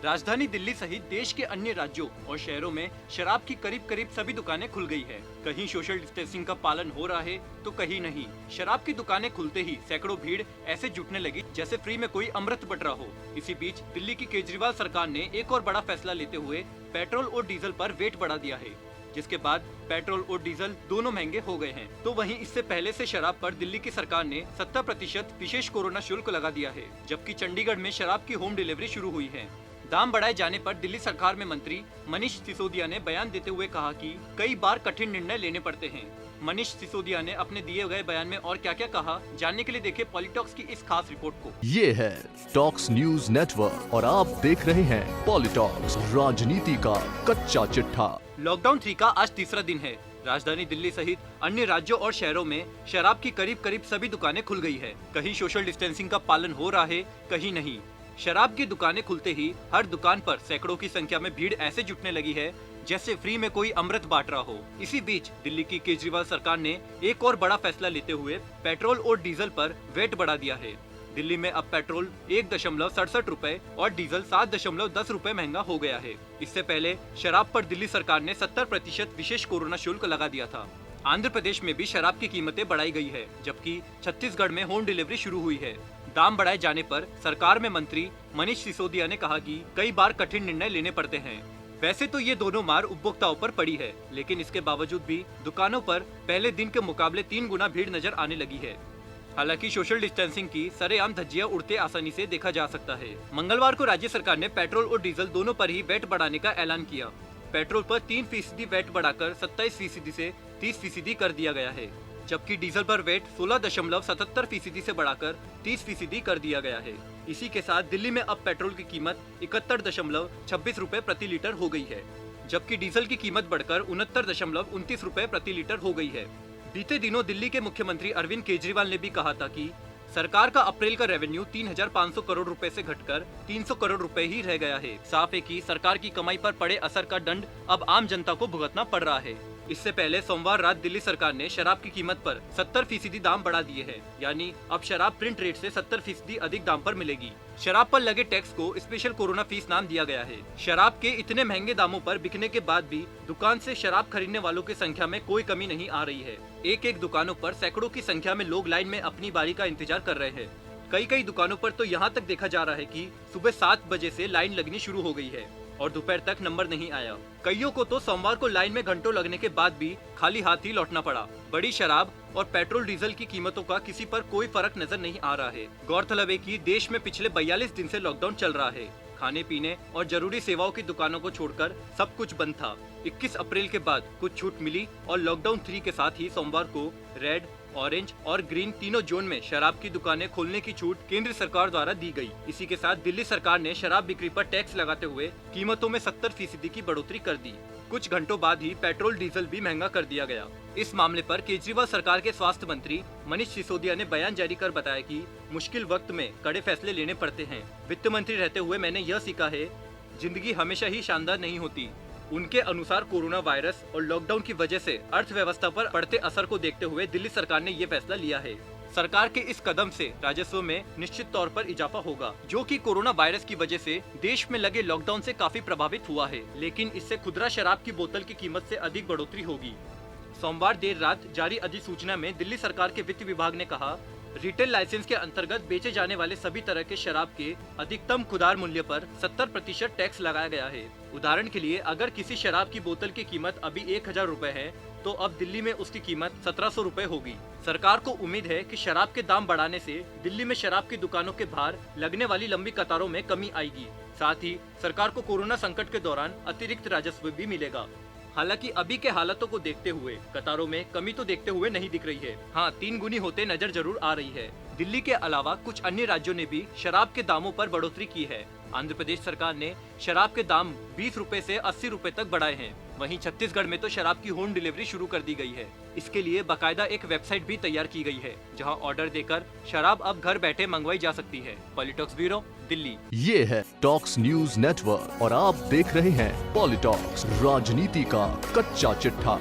राजधानी दिल्ली सहित देश के अन्य राज्यों और शहरों में शराब की करीब सभी दुकानें खुल गई है। कहीं सोशल डिस्टेंसिंग का पालन हो रहा है तो कहीं नहीं। शराब की दुकानें खुलते ही सैकड़ों भीड़ ऐसे जुटने लगी जैसे फ्री में कोई अमृत बट रहा हो। इसी बीच दिल्ली की केजरीवाल सरकार ने एक और बड़ा फैसला लेते हुए पेट्रोल और डीजल पर वेट बढ़ा दिया है, जिसके बाद पेट्रोल और डीजल दोनों महंगे हो गए हैं। तो वहीं इससे पहले से शराब पर दिल्ली की सरकार ने 70% विशेष कोरोना शुल्क लगा दिया है, जबकि चंडीगढ़ में शराब की होम डिलीवरी शुरू हुई है। दाम बढ़ाए जाने पर दिल्ली सरकार में मंत्री मनीष सिसोदिया ने बयान देते हुए कहा कि कई बार कठिन निर्णय लेने पड़ते हैं। मनीष सिसोदिया ने अपने दिए गए बयान में और क्या-क्या कहा, जानने के लिए देखें पॉलिटॉक्स की इस खास रिपोर्ट को। ये है टॉक्स न्यूज नेटवर्क और आप देख रहे हैं पॉलिटॉक्स, राजनीति का कच्चा चिट्ठा। लॉकडाउन 3 का आज तीसरा दिन है। राजधानी दिल्ली सहित अन्य राज्यों और शहरों में शराब की करीब सभी दुकानें खुल गई है। कहीं सोशल डिस्टेंसिंग का पालन हो रहा है, कहीं नहीं। शराब की दुकानें खुलते ही हर दुकान पर सैकड़ों की संख्या में भीड़ ऐसे जुटने लगी है जैसे फ्री में कोई अमृत बांट रहा हो। इसी बीच दिल्ली की केजरीवाल सरकार ने एक और बड़ा फैसला लेते हुए पेट्रोल और डीजल पर वेट बढ़ा दिया है। दिल्ली में अब पेट्रोल 1.67 रुपए और डीजल 7.10 रुपए महंगा हो गया है। इससे पहले शराब पर दिल्ली सरकार ने 70% विशेष कोरोना शुल्क लगा दिया था। आंध्र प्रदेश में भी शराब की कीमतें बढ़ाई गई है, जबकि छत्तीसगढ़ में होम डिलीवरी शुरू हुई है। दाम बढ़ाए जाने पर सरकार में मंत्री मनीष सिसोदिया ने कहा कि कई बार कठिन निर्णय लेने पड़ते हैं। वैसे तो ये दोनों मार उपभोक्ताओं पर पड़ी है, लेकिन इसके बावजूद भी दुकानों पर पहले दिन के मुकाबले 3 गुना भीड़ नजर आने लगी है। हालांकि सोशल डिस्टेंसिंग की सरेआम धज्जियां उड़ते आसानी से देखा जा सकता है। मंगलवार को राज्य सरकार ने पेट्रोल और डीजल दोनों पर ही वैट बढ़ाने का ऐलान किया। पेट्रोल पर 3% वैट बढ़ाकर 27% से 30% कर दिया गया है, जबकि डीजल पर वेट 16.77% से बढ़ाकर 30% कर दिया गया है। इसी के साथ दिल्ली में अब पेट्रोल की कीमत 71.26 रुपए प्रति लीटर हो गई है, जबकि डीजल की कीमत बढ़कर 69.29 रुपए प्रति लीटर हो गई है। बीते दिनों दिल्ली के मुख्यमंत्री अरविंद केजरीवाल ने भी कहा था कि सरकार का अप्रैल का रेवेन्यू 3,500 करोड़ रुपए से घटकर 300 करोड़ रुपए ही रह गया है। साफ है कि सरकार की कमाई पर पड़े असर का दंड अब आम जनता को भुगतना पड़ रहा है। इससे पहले सोमवार रात दिल्ली सरकार ने शराब की कीमत पर 70% दाम बढ़ा दिए हैं, यानी अब शराब प्रिंट रेट से 70% अधिक दाम पर मिलेगी। शराब पर लगे टैक्स को स्पेशल कोरोना फीस नाम दिया गया है। शराब के इतने महंगे दामों पर बिकने के बाद भी दुकान से शराब खरीदने वालों की संख्या में कोई कमी नहीं आ रही है। एक दुकानों पर सैकड़ों की संख्या में लोग लाइन में अपनी बारी का इंतजार कर रहे हैं। कई दुकानों पर तो यहाँ तक देखा जा रहा है कि सुबह 7 बजे से लाइन लगनी शुरू हो गई है और दोपहर तक नंबर नहीं आया। कईयों को तो सोमवार को लाइन में घंटों लगने के बाद भी खाली हाथ ही लौटना पड़ा। बड़ी शराब और पेट्रोल डीजल की कीमतों का किसी पर कोई फर्क नजर नहीं आ रहा है। गौरतलब है कि देश में पिछले 42 दिन से लॉकडाउन चल रहा है। खाने पीने और जरूरी सेवाओं की दुकानों को छोड़कर सब कुछ बंद था। 21 अप्रैल के बाद कुछ छूट मिली और लॉकडाउन 3 के साथ ही सोमवार को रेड, ऑरेंज और ग्रीन तीनों जोन में शराब की दुकानें खोलने की छूट केंद्र सरकार द्वारा दी गई। इसी के साथ दिल्ली सरकार ने शराब बिक्री पर टैक्स लगाते हुए कीमतों में 70% की बढ़ोतरी कर दी। कुछ घंटों बाद ही पेट्रोल डीजल भी महंगा कर दिया गया। इस मामले पर केजरीवाल सरकार के स्वास्थ्य मंत्री मनीष सिसोदिया ने बयान जारी कर बताया कि मुश्किल वक्त में कड़े फैसले लेने पड़ते हैं। वित्त मंत्री रहते हुए मैंने यह सीखा है, जिंदगी हमेशा ही शानदार नहीं होती। उनके अनुसार कोरोना वायरस और लॉकडाउन की वजह से अर्थव्यवस्था पर पड़ते असर को देखते हुए दिल्ली सरकार ने ये फैसला लिया है। सरकार के इस कदम से राजस्व में निश्चित तौर पर इजाफा होगा, जो कि कोरोना वायरस की वजह से देश में लगे लॉकडाउन से काफी प्रभावित हुआ है। लेकिन इससे खुदरा शराब की बोतल की कीमत से अधिक बढ़ोतरी होगी। सोमवार देर रात जारी अधिसूचना में दिल्ली सरकार के वित्त विभाग ने कहा, रिटेल लाइसेंस के अंतर्गत बेचे जाने वाले सभी तरह के शराब के अधिकतम खुदरा मूल्य पर 70% टैक्स लगाया गया है। उदाहरण के लिए अगर किसी शराब की बोतल की कीमत अभी 1,000 रुपए है, तो अब दिल्ली में उसकी कीमत 1,700 रुपए होगी। सरकार को उम्मीद है कि शराब के दाम बढ़ाने से दिल्ली में शराब की दुकानों के बाहर लगने वाली लंबी कतारों में कमी आएगी। साथ ही सरकार को कोरोना संकट के दौरान अतिरिक्त राजस्व भी मिलेगा। हालांकि अभी के हालातों को देखते हुए कतारों में कमी तो देखते हुए नहीं दिख रही है। हाँ, 3 गुनी होते नजर जरूर आ रही है। दिल्ली के अलावा कुछ अन्य राज्यों ने भी शराब के दामों पर बढ़ोतरी की है। आंध्र प्रदेश सरकार ने शराब के दाम 20 रुपए से 80 रुपए तक बढ़ाए हैं। वहीं छत्तीसगढ़ में तो शराब की होम डिलीवरी शुरू कर दी गई है। इसके लिए बाकायदा एक वेबसाइट भी तैयार की गई है, जहां ऑर्डर देकर शराब अब घर बैठे मंगवाई जा सकती है। पॉलिटॉक्स ब्यूरो, दिल्ली। ये है टॉक्स न्यूज नेटवर्क और आप देख रहे हैं पॉलिटॉक्स, राजनीति का कच्चा चिट्ठा।